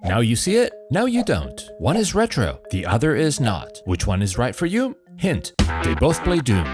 Now you see it, now you don't. One is retro, the other is not. Which one is right for you? Hint, they both play Doom.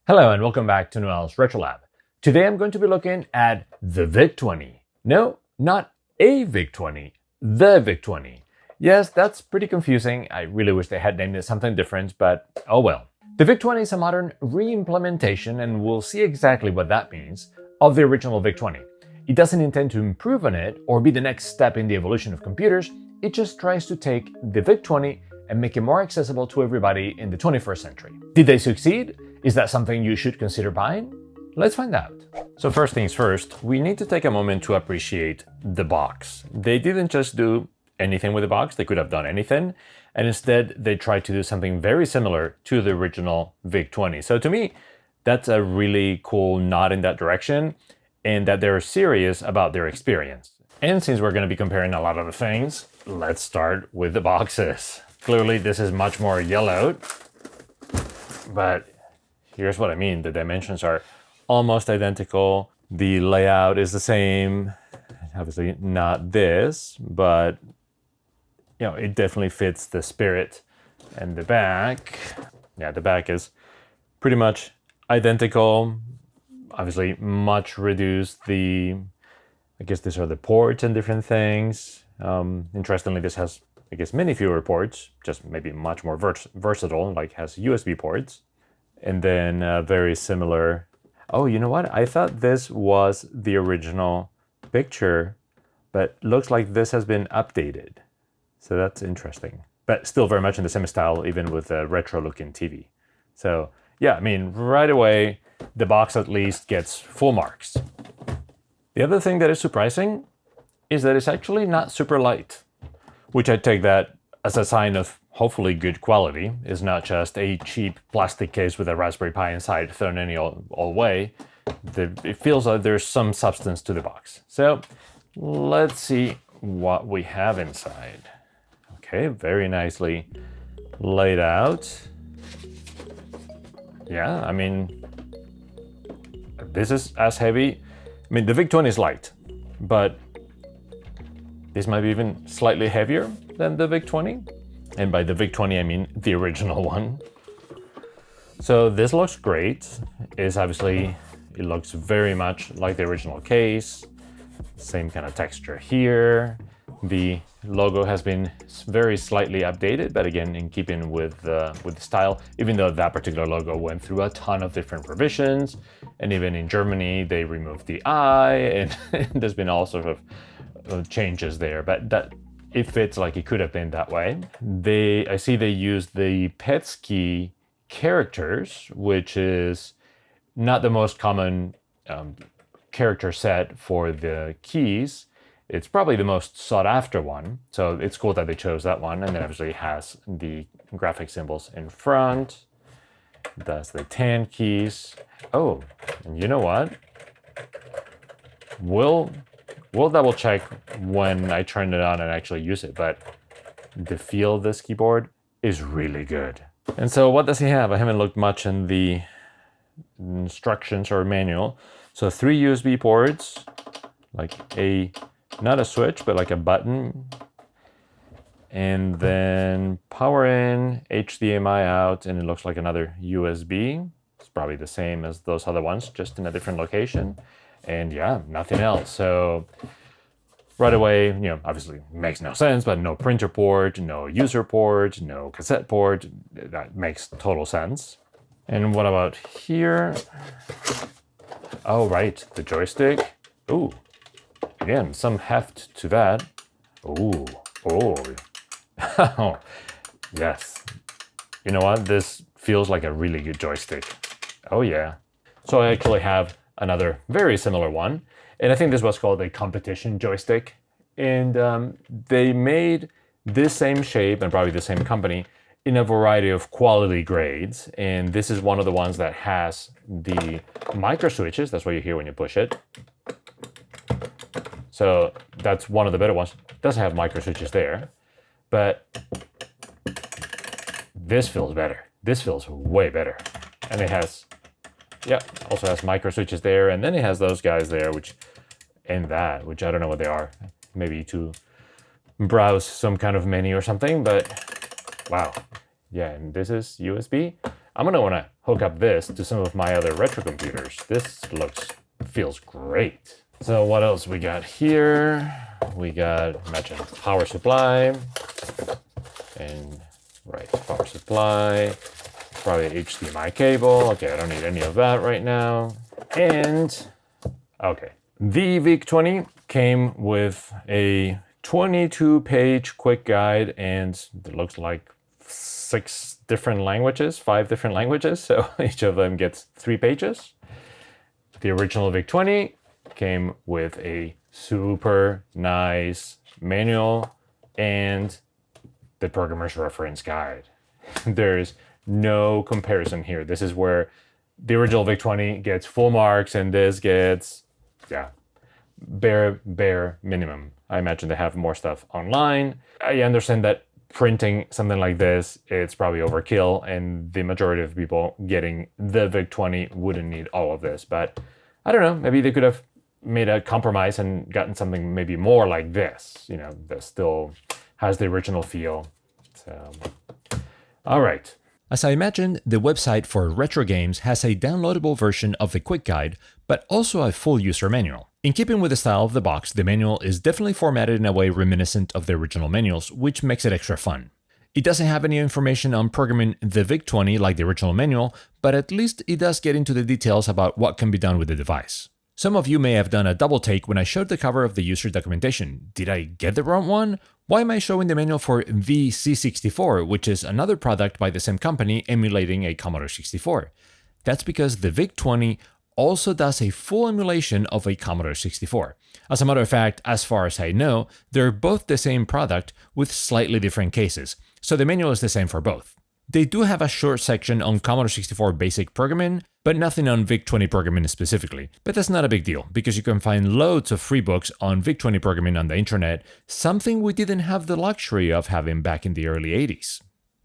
Hello and welcome back to Noel's Retro Lab. Today I'm going to be looking at the VIC-20. No, not a VIC-20, the VIC-20. Yes, that's pretty confusing. I really wish they had named it something different, but oh well. The VIC-20 is a modern re-implementation, and we'll see exactly what that means, of the original VIC-20. It doesn't intend to improve on it or be the next step in the evolution of computers. It just tries to take the VIC-20 and make it more accessible to everybody in the 21st century. Did they succeed? Is that something you should consider buying? Let's find out. So first things first, we need to take a moment to appreciate the box. They didn't just do anything with the box, they could have done anything, and instead they tried to do something very similar to the original VIC-20. So to me, that's a really cool nod in that direction, and that they're serious about their experience. And since we're going to be comparing a lot of the things, let's start with the boxes. Clearly this is much more yellowed, but here's what I mean. The dimensions are almost identical. The layout is the same. Obviously not this, but you know, it definitely fits the spirit. And the back, yeah, the back is pretty much identical. Obviously much reduced. I guess these are the ports and different things. Interestingly, this has, I guess, many fewer ports, just maybe much more versatile, like has USB ports. And then very similar. Oh, you know what? I thought this was the original picture, but looks like this has been updated. So that's interesting. But still very much in the same style, even with a retro looking TV. So yeah, I mean, right away, the box at least gets full marks. The other thing that is surprising is that it's actually not super light, which I take that as a sign of hopefully good quality. It's not just a cheap plastic case with a Raspberry Pi inside thrown any old way. It feels like there's some substance to the box. So let's see what we have inside. Okay, very nicely laid out. Yeah, I mean, this is as heavy. I mean, the VIC-20 is light, but this might be even slightly heavier than the VIC-20. And by the VIC-20, I mean the original one. So this looks great. It looks very much like the original case. Same kind of texture here. The logo has been very slightly updated, but again, in keeping with the style, even though that particular logo went through a ton of different revisions. And even in Germany, they removed the I, and there's been all sorts of changes there, but that it fits like it could have been that way. I see they used the PETSCII characters, which is not the most common character set for the keys. It's probably the most sought after one. So it's cool that they chose that one. And then obviously it has the graphic symbols in front. That's the 10 keys. Oh, and you know what? We'll double check when I turn it on and actually use it, but the feel of this keyboard is really good. And so what does he have? I haven't looked much in the instructions or manual. So 3 USB ports, like not a switch, but like a button. And then power in, HDMI out, and it looks like another USB. It's probably the same as those other ones, just in a different location. And yeah, nothing else. So right away, you know, obviously makes no sense, but no printer port, no user port, no cassette port. That makes total sense. And what about here? Oh, right, the joystick. Ooh, again, some heft to that. Ooh, oh, oh, yes. You know what? This feels like a really good joystick. Oh yeah. So I actually have another very similar one, and I think this was called a competition joystick. And they made this same shape, and probably the same company, in a variety of quality grades. And this is one of the ones that has the micro switches. That's what you hear when you push it. So that's one of the better ones. It doesn't have micro switches there, but this feels better. This feels way better. And it has yeah, also has micro switches there, and then it has those guys there, which I don't know what they are. Maybe to browse some kind of menu or something, but wow. Yeah, and this is USB. I'm gonna wanna hook up this to some of my other retro computers. This feels great. So what else we got here? We got, imagine, power supply, and right, power supply, probably HDMI cable. Okay, I don't need any of that right now. And, okay, the VIC-20 came with a 22-page quick guide, and it looks like 5 different languages, so each of them gets 3 pages. The original VIC-20 came with a super nice manual and the programmer's reference guide. There's no comparison here. This is where the original VIC-20 gets full marks and this gets, yeah, bare minimum. I imagine they have more stuff online. I understand that printing something like this, it's probably overkill, and the majority of people getting the VIC-20 wouldn't need all of this, but I don't know, maybe they could have made a compromise and gotten something maybe more like this, you know, that still has the original feel. So, all right. As I imagined, the website for retro games has a downloadable version of the quick guide, but also a full user manual. In keeping with the style of the box, the manual is definitely formatted in a way reminiscent of the original manuals, which makes it extra fun. It doesn't have any information on programming the VIC-20 like the original manual, but at least it does get into the details about what can be done with the device. Some of you may have done a double take when I showed the cover of the user documentation. Did I get the wrong one? Why am I showing the manual for VC64, which is another product by the same company emulating a Commodore 64? That's because the VIC-20 also does a full emulation of a Commodore 64. As a matter of fact, as far as I know, they're both the same product with slightly different cases, so the manual is the same for both. They do have a short section on Commodore 64 basic programming, but nothing on VIC-20 programming specifically. But that's not a big deal, because you can find loads of free books on VIC-20 programming on the internet, something we didn't have the luxury of having back in the early 80s.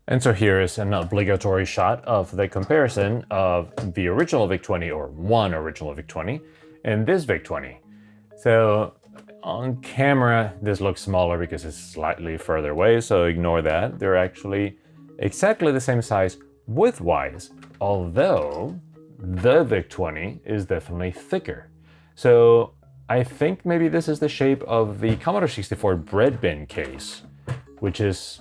And so here is an obligatory shot of the comparison of the original VIC-20, or one original VIC-20, and this VIC-20. So on camera, this looks smaller because it's slightly further away, so ignore that. They're actually exactly the same size width-wise, although the VIC-20 is definitely thicker. So I think maybe this is the shape of the Commodore 64 bread bin case, which is,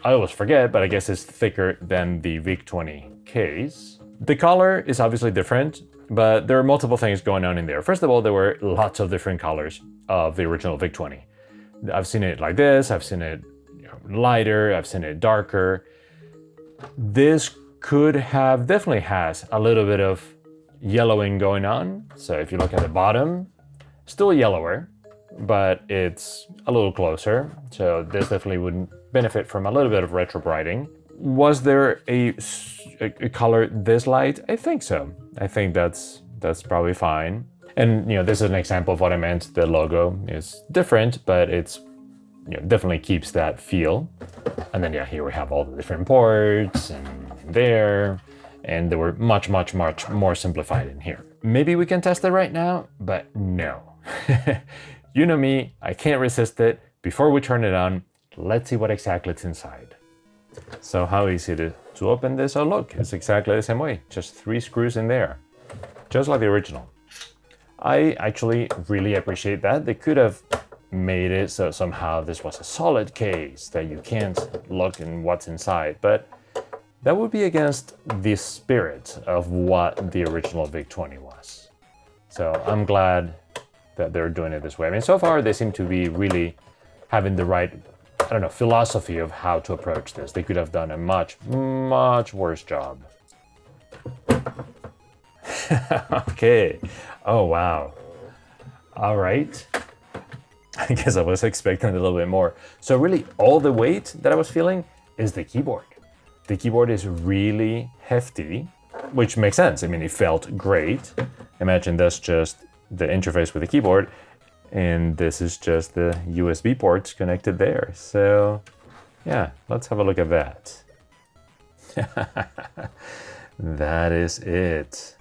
I always forget, but I guess it's thicker than the VIC-20 case. The color is obviously different, but there are multiple things going on in there. First of all, there were lots of different colors of the original VIC-20. I've seen it like this, I've seen it lighter, I've seen it darker. This definitely has a little bit of yellowing going on. So if you look at the bottom, still yellower, but it's a little closer. So this definitely would benefit from a little bit of retro brighting. Was there a color this light? I think so. I think that's probably fine. And this is an example of what I meant. The logo is different, but it's definitely keeps that feel. And then here we have all the different ports and there, and they were much more simplified in here. Maybe we can test it right now, but no. You know me, I can't resist it. Before we turn it on, let's see what exactly is inside. So how easy to open this? Oh look, it's exactly the same way. Just 3 screws in there, just like the original. I actually really appreciate that. They could have made it so somehow this was a solid case that you can't look in what's inside, but that would be against the spirit of what the original VIC-20 was. So I'm glad that they're doing it this way. I mean, so far they seem to be really having the right, philosophy of how to approach this. They could have done a much worse job. Okay. Oh, wow. All right. I guess I was expecting a little bit more. So really, all the weight that I was feeling is the keyboard. The keyboard is really hefty, which makes sense. I mean, it felt great. Imagine that's just the interface with the keyboard, and this is just the USB ports connected there. So yeah, let's have a look at that. That is it.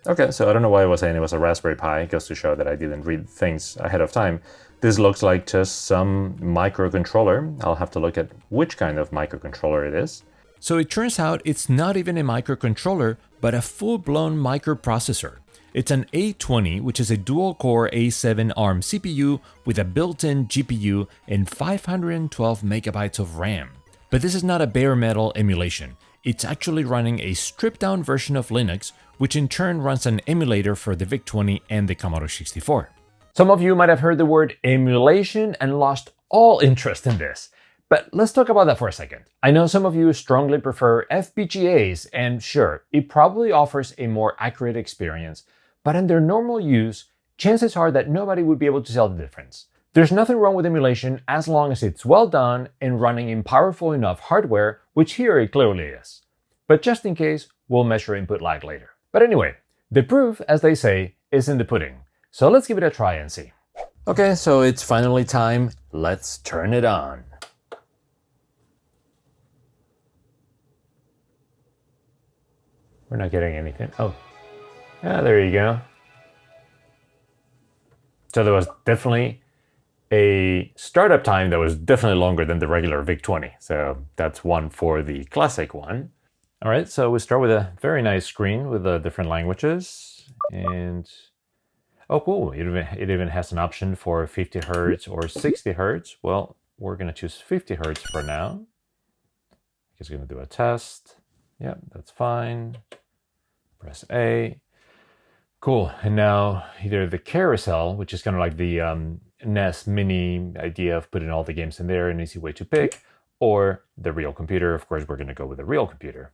Okay, so I don't know why I was saying it was a Raspberry Pi. It goes to show that I didn't read things ahead of time. This looks like just some microcontroller. I'll have to look at which kind of microcontroller it is. So it turns out it's not even a microcontroller, but a full-blown microprocessor. It's an A20, which is a dual-core A7 ARM CPU with a built-in GPU and 512 megabytes of RAM. But this is not a bare metal emulation. It's actually running a stripped-down version of Linux, which in turn runs an emulator for the VIC-20 and the Commodore 64. Some of you might have heard the word emulation and lost all interest in this. But let's talk about that for a second. I know some of you strongly prefer FPGAs, and sure, it probably offers a more accurate experience, but in their normal use, chances are that nobody would be able to tell the difference. There's nothing wrong with emulation as long as it's well done and running in powerful enough hardware, which here it clearly is. But just in case, we'll measure input lag later. But anyway, the proof, as they say, is in the pudding. So let's give it a try and see. Okay, so it's finally time. Let's turn it on. We're not getting anything. Oh, yeah, there you go. So there was definitely a startup time that was definitely longer than the regular VIC-20. So that's one for the classic one. All right, so we start with a very nice screen with the different languages. And oh, cool, it even has an option for 50 hertz or 60 hertz. Well, we're gonna choose 50 hertz for now. It's gonna do a test. Yep, that's fine. Press A. Cool, and now either the carousel, which is kind of like the NES Mini idea of putting all the games in there, an easy way to pick, or the real computer. Of course, we're gonna go with the real computer.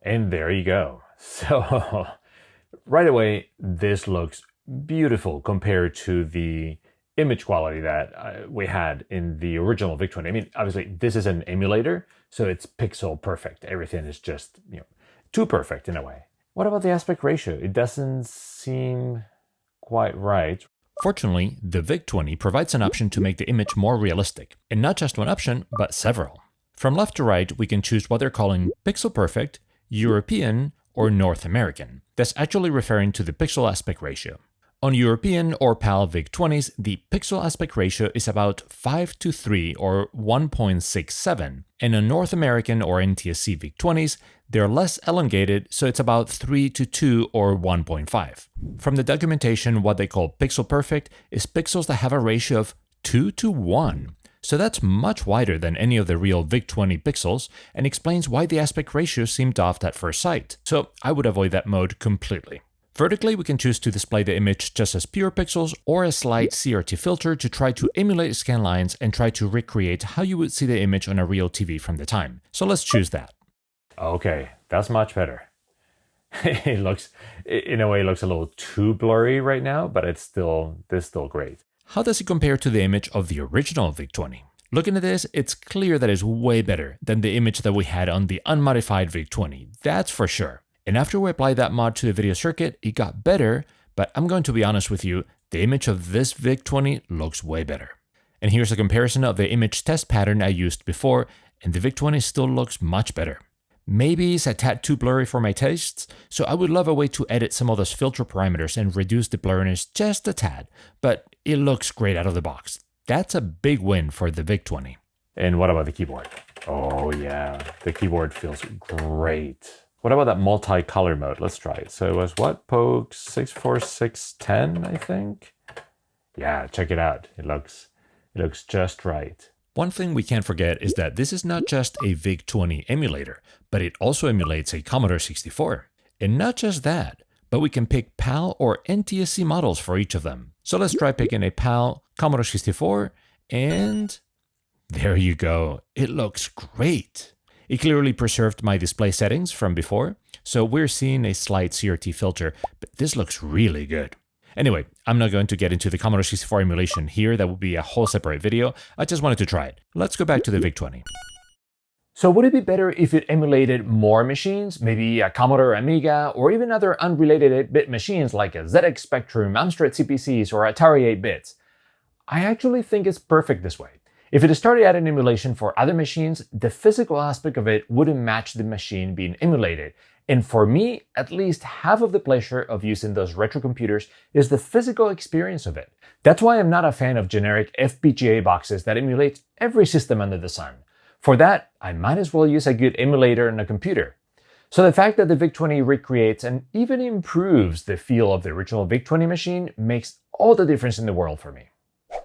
And there you go. So right away, this looks beautiful compared to the image quality that we had in the original VIC-20. I mean, obviously, this is an emulator, so it's pixel perfect. Everything is just, too perfect in a way. What about the aspect ratio? It doesn't seem quite right. Fortunately, the VIC-20 provides an option to make the image more realistic, and not just one option, but several. From left to right, we can choose what they're calling pixel perfect, European, or North American. That's actually referring to the pixel aspect ratio. On European or PAL VIC-20s, the pixel aspect ratio is about 5:3 or 1.67, and on North American or NTSC VIC-20s, they're less elongated, so it's about 3:2 or 1.5. From the documentation, what they call pixel perfect is pixels that have a ratio of 2:1. So that's much wider than any of the real VIC-20 pixels, and explains why the aspect ratio seemed off at first sight. So I would avoid that mode completely. Vertically, we can choose to display the image just as pure pixels or a slight CRT filter to try to emulate scan lines and try to recreate how you would see the image on a real TV from the time. So let's choose that. Okay, that's much better. It looks, in a way, it looks a little too blurry right now, but it's still great. How does it compare to the image of the original VIC-20? Looking at this, it's clear that it's way better than the image that we had on the unmodified VIC-20, that's for sure. And after we applied that mod to the video circuit, it got better, but I'm going to be honest with you, the image of this VIC-20 looks way better. And here's a comparison of the image test pattern I used before, and the VIC-20 still looks much better. Maybe it's a tad too blurry for my tastes, so I would love a way to edit some of those filter parameters and reduce the blurriness just a tad, but it looks great out of the box. That's a big win for the VIC-20. And what about the keyboard? Oh yeah, the keyboard feels great. What about that multicolor mode? Let's try it. So it was what? Poke 64610, I think? Yeah, check it out. It looks just right. One thing we can't forget is that this is not just a VIC-20 emulator, but it also emulates a Commodore 64. And not just that, but we can pick PAL or NTSC models for each of them. So let's try picking a PAL Commodore 64, and there you go. It looks great. It clearly preserved my display settings from before, so we're seeing a slight CRT filter, but this looks really good. Anyway, I'm not going to get into the Commodore 64 emulation here, that would be a whole separate video. I just wanted to try it. Let's go back to the VIC-20. So would it be better if it emulated more machines, maybe a Commodore Amiga, or even other unrelated 8-bit machines like a ZX Spectrum, Amstrad CPCs, or Atari 8-bits? I actually think it's perfect this way. If it started adding emulation for other machines, the physical aspect of it wouldn't match the machine being emulated, And for me, at least half of the pleasure of using those retro computers is the physical experience of it. That's why I'm not a fan of generic FPGA boxes that emulate every system under the sun. For that, I might as well use a good emulator on a computer. So the fact that the VIC-20 recreates and even improves the feel of the original VIC-20 machine makes all the difference in the world for me.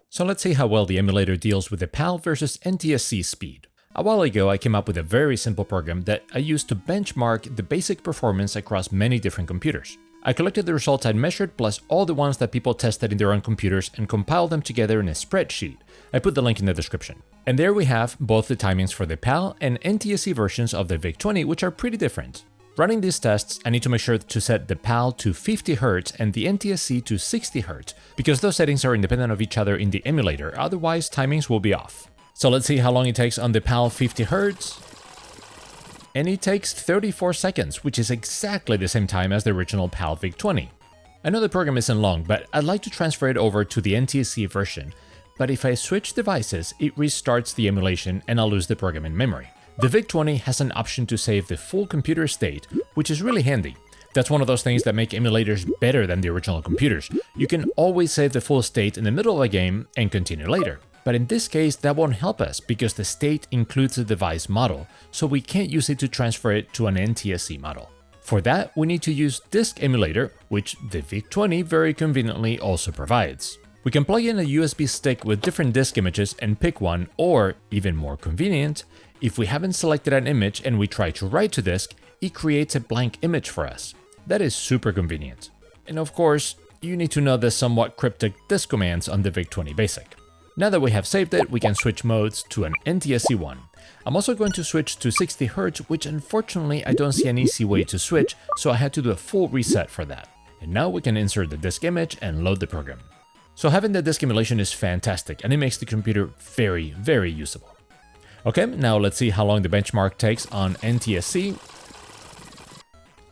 So let's see how well the emulator deals with the PAL versus NTSC speed. A while ago, I came up with a very simple program that I used to benchmark the basic performance across many different computers. I collected the results I'd measured plus all the ones that people tested in their own computers and compiled them together in a spreadsheet. I put the link in the description. And there we have both the timings for the PAL and NTSC versions of the VIC-20, which are pretty different. Running these tests, I need to make sure to set the PAL to 50 Hz and the NTSC to 60 Hz, because those settings are independent of each other in the emulator, otherwise timings will be off. So let's see how long it takes on the PAL 50 Hz. And it takes 34 seconds, which is exactly the same time as the original PAL VIC-20. I know the program isn't long, but I'd like to transfer it over to the NTSC version. But if I switch devices, it restarts the emulation and I'll lose the program in memory. The VIC-20 has an option to save the full computer state, which is really handy. That's one of those things that make emulators better than the original computers. You can always save the full state in the middle of a game and continue later. But in this case, that won't help us because the state includes the device model, so we can't use it to transfer it to an NTSC model. For that, we need to use Disk Emulator, which the VIC-20 very conveniently also provides. We can plug in a USB stick with different disk images and pick one, or, even more convenient, if we haven't selected an image and we try to write to disk, it creates a blank image for us. That is super convenient. And of course, you need to know the somewhat cryptic disk commands on the VIC-20 Basic. Now that we have saved it, we can switch modes to an NTSC one. I'm also going to switch to 60 Hz, which unfortunately I don't see an easy way to switch, so I had to do a full reset for that. And now we can insert the disk image and load the program. So having the disk emulation is fantastic, and it makes the computer very, very usable. Okay, now let's see how long the benchmark takes on NTSC.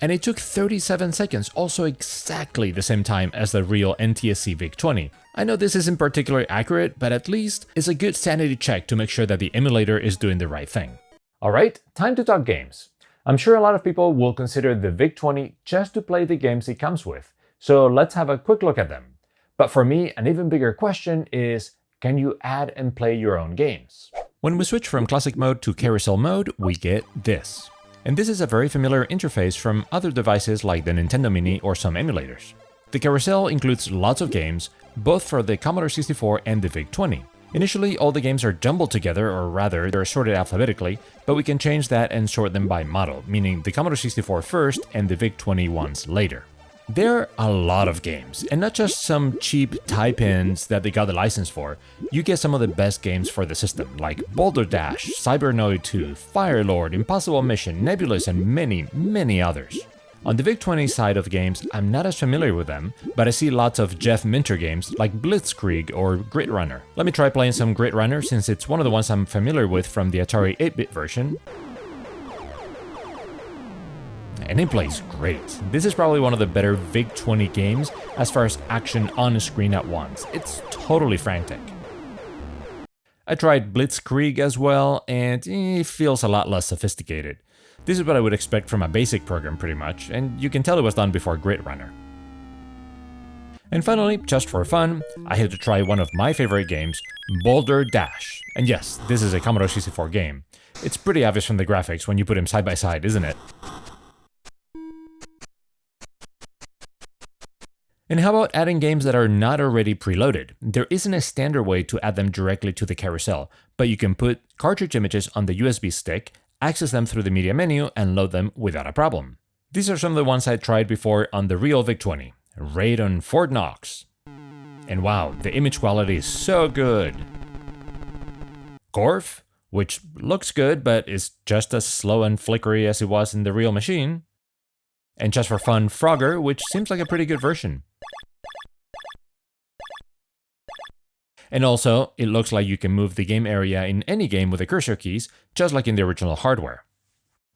And it took 37 seconds, also exactly the same time as the real NTSC VIC-20. I know this isn't particularly accurate, but at least it's a good sanity check to make sure that the emulator is doing the right thing. Alright, time to talk games. I'm sure a lot of people will consider the VIC-20 just to play the games it comes with, so let's have a quick look at them. But for me, an even bigger question is, can you add and play your own games? When we switch from classic mode to carousel mode, we get this. And this is a very familiar interface from other devices like the Nintendo Mini or some emulators. The carousel includes lots of games, both for the Commodore 64 and the VIC-20. Initially, all the games are jumbled together, or rather, they're sorted alphabetically, but we can change that and sort them by model, meaning the Commodore 64 first and the VIC-20 ones later. There are a lot of games, and not just some cheap type-ins that they got the license for. You get some of the best games for the system, like Boulder Dash, Cybernoid 2, Firelord, Impossible Mission, Nebulous, and many, many others. On the VIC-20 side of games, I'm not as familiar with them, but I see lots of Jeff Minter games like Blitzkrieg or Grid Runner. Let me try playing some Grid Runner since it's one of the ones I'm familiar with from the Atari 8-bit version. And it plays great. This is probably one of the better VIC-20 games as far as action on screen at once. It's totally frantic. I tried Blitzkrieg as well, and it feels a lot less sophisticated. This is what I would expect from a basic program pretty much, and you can tell it was done before Grid Runner. And finally, just for fun, I had to try one of my favorite games, Boulder Dash. And yes, this is a Commodore 64 game. It's pretty obvious from the graphics when you put them side by side, isn't it? And how about adding games that are not already preloaded? There isn't a standard way to add them directly to the carousel, but you can put cartridge images on the USB stick, access them through the media menu, and load them without a problem. These are some of the ones I tried before on the real VIC-20. Raid on Fort Knox. And wow, the image quality is so good. Gorf, which looks good, but is just as slow and flickery as it was in the real machine. And just for fun, Frogger, which seems like a pretty good version. And also, it looks like you can move the game area in any game with the cursor keys, just like in the original hardware.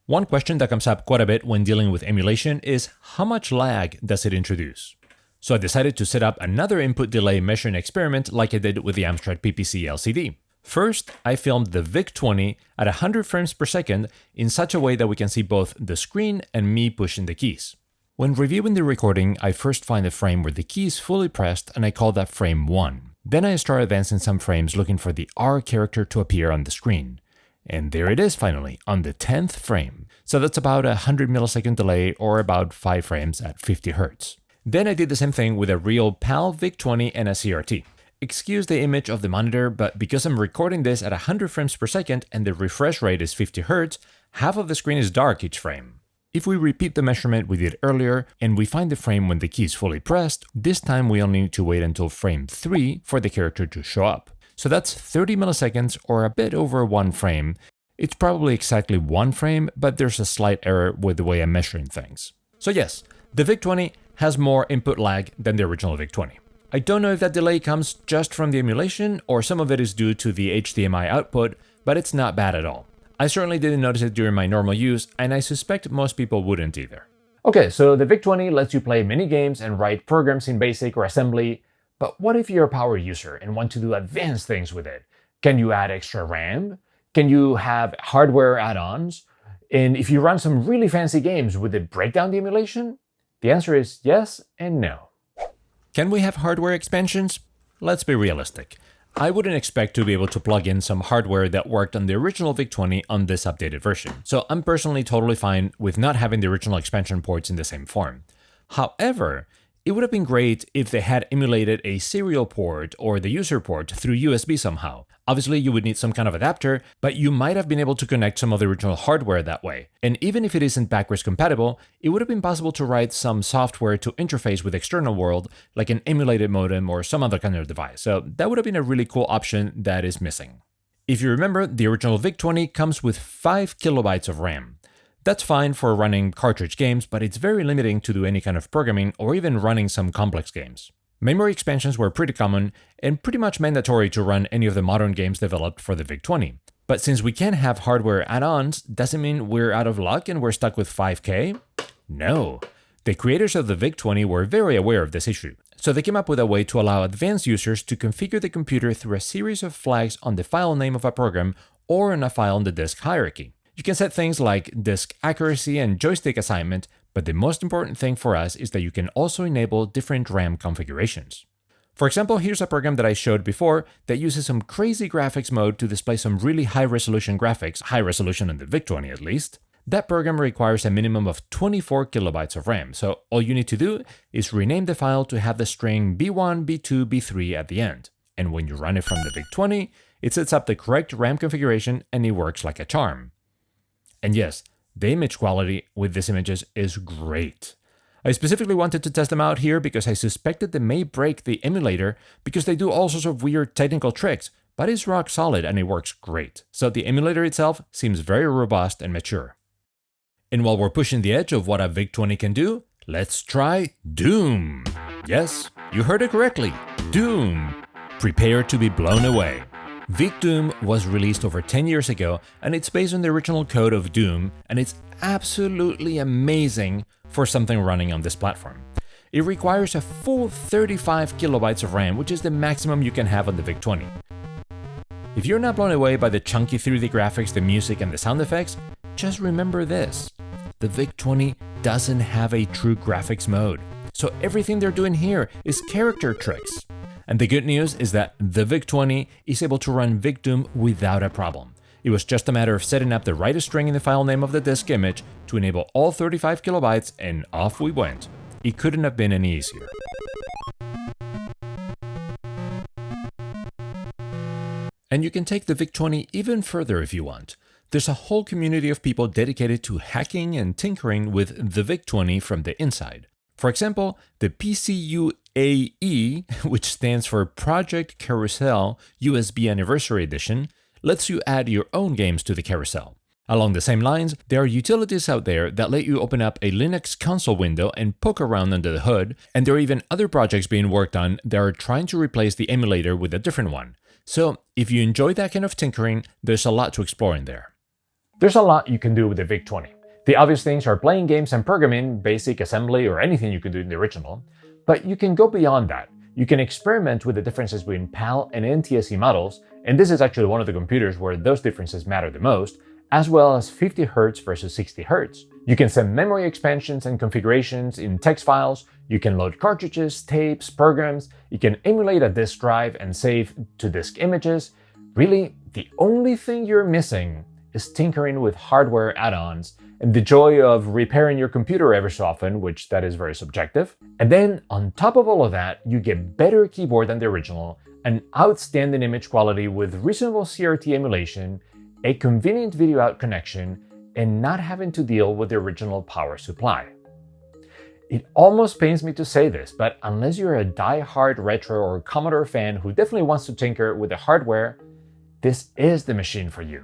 One question that comes up quite a bit when dealing with emulation is how much lag does it introduce? So I decided to set up another input delay measuring experiment like I did with the Amstrad PPC LCD. First, I filmed the VIC-20 at 100 frames per second in such a way that we can see both the screen and me pushing the keys. When reviewing the recording, I first find the frame where the key is fully pressed and I call that frame 1. Then I start advancing some frames looking for the R character to appear on the screen. And there it is finally, on the 10th frame. So that's about a 100 millisecond delay or about 5 frames at 50 Hz. Then I did the same thing with a real PAL VIC-20 and a CRT. Excuse the image of the monitor, but because I'm recording this at 100 frames per second and the refresh rate is 50 Hz, half of the screen is dark each frame. If we repeat the measurement we did earlier and we find the frame when the key is fully pressed, this time we only need to wait until frame 3 for the character to show up. So that's 30 milliseconds or a bit over 1 frame. It's probably exactly 1 frame, but there's a slight error with the way I'm measuring things. So yes, the VIC-20 has more input lag than the original VIC-20. I don't know if that delay comes just from the emulation or some of it is due to the HDMI output, but it's not bad at all. I certainly didn't notice it during my normal use, and I suspect most people wouldn't either. Okay, so the VIC-20 lets you play mini games and write programs in BASIC or assembly, but what if you're a power user and want to do advanced things with it? Can you add extra RAM? Can you have hardware add-ons? And if you run some really fancy games, would it break down the emulation? The answer is yes and no. Can we have hardware expansions? Let's be realistic. I wouldn't expect to be able to plug in some hardware that worked on the original VIC-20 on this updated version, so I'm personally totally fine with not having the original expansion ports in the same form. However, it would have been great if they had emulated a serial port or the user port through USB somehow. Obviously, you would need some kind of adapter, but you might have been able to connect some of the original hardware that way. And even if it isn't backwards compatible, it would have been possible to write some software to interface with the external world, like an emulated modem or some other kind of device. So that would have been a really cool option that is missing. If you remember, the original VIC-20 comes with 5 kilobytes of RAM. That's fine for running cartridge games, but it's very limiting to do any kind of programming or even running some complex games. Memory expansions were pretty common and pretty much mandatory to run any of the modern games developed for the VIC-20. But since we can't have hardware add-ons, doesn't mean we're out of luck and we're stuck with 5K? No. The creators of the VIC-20 were very aware of this issue, so they came up with a way to allow advanced users to configure the computer through a series of flags on the file name of a program or on a file in the disk hierarchy. You can set things like disk accuracy and joystick assignment, but the most important thing for us is that you can also enable different RAM configurations. For example, here's a program that I showed before that uses some crazy graphics mode to display some really high-resolution graphics, high resolution on the VIC-20 at least. That program requires a minimum of 24 kilobytes of RAM, so all you need to do is rename the file to have the string B1, B2, B3 at the end. And when you run it from the VIC-20, it sets up the correct RAM configuration and it works like a charm. And yes, the image quality with these images is great. I specifically wanted to test them out here because I suspected they may break the emulator because they do all sorts of weird technical tricks, but it's rock solid and it works great. So the emulator itself seems very robust and mature. And while we're pushing the edge of what a VIC-20 can do, let's try Doom. Yes, you heard it correctly, Doom. Prepare to be blown away. VIC-Doom was released over 10 years ago, and it's based on the original code of Doom, and it's absolutely amazing for something running on this platform. It requires a full 35 kilobytes of RAM, which is the maximum you can have on the VIC-20. If you're not blown away by the chunky 3D graphics, the music, and the sound effects, just remember this. The VIC-20 doesn't have a true graphics mode, so everything they're doing here is character tricks. And the good news is that the VIC-20 is able to run VIC-Doom without a problem. It was just a matter of setting up the right string in the file name of the disk image to enable all 35 kilobytes, and off we went. It couldn't have been any easier. And you can take the VIC-20 even further if you want. There's a whole community of people dedicated to hacking and tinkering with the VIC-20 from the inside. For example, the PCUAE, which stands for Project Carousel USB Anniversary Edition, lets you add your own games to the carousel. Along the same lines, there are utilities out there that let you open up a Linux console window and poke around under the hood, and there are even other projects being worked on that are trying to replace the emulator with a different one. So, if you enjoy that kind of tinkering, there's a lot to explore in there. There's a lot you can do with the VIC-20. The obvious things are playing games and programming, basic assembly, or anything you can do in the original. But you can go beyond that. You can experiment with the differences between PAL and NTSC models and this is actually one of the computers where those differences matter the most, as well as 50 Hz versus 60 Hz. You can send memory expansions and configurations in text files, you can load cartridges, tapes, programs, you can emulate a disk drive and save to disk images. Really, the only thing you're missing is tinkering with hardware add-ons and the joy of repairing your computer every so often, which that is very subjective. And then on top of all of that, you get better keyboard than the original, an outstanding image quality with reasonable CRT emulation, a convenient video out connection, and not having to deal with the original power supply. It almost pains me to say this, but unless you're a die-hard retro or Commodore fan who definitely wants to tinker with the hardware, this is the machine for you.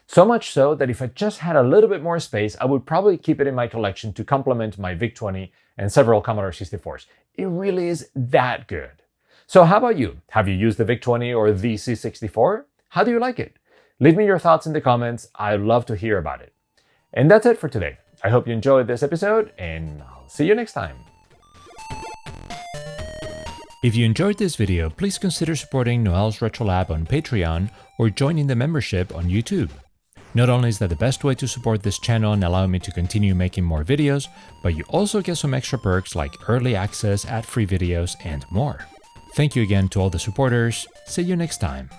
So much so that if I just had a little bit more space, I would probably keep it in my collection to complement my VIC-20 and several Commodore 64s. It really is that good. So how about you? Have you used the VIC-20 or the C64? How do you like it? Leave me your thoughts in the comments. I'd love to hear about it. And that's it for today. I hope you enjoyed this episode, and I'll see you next time. If you enjoyed this video, please consider supporting Noel's RetroLab on Patreon or joining the membership on YouTube. Not only is that the best way to support this channel and allow me to continue making more videos, but you also get some extra perks like early access, ad-free videos, and more. Thank you again to all the supporters. See you next time.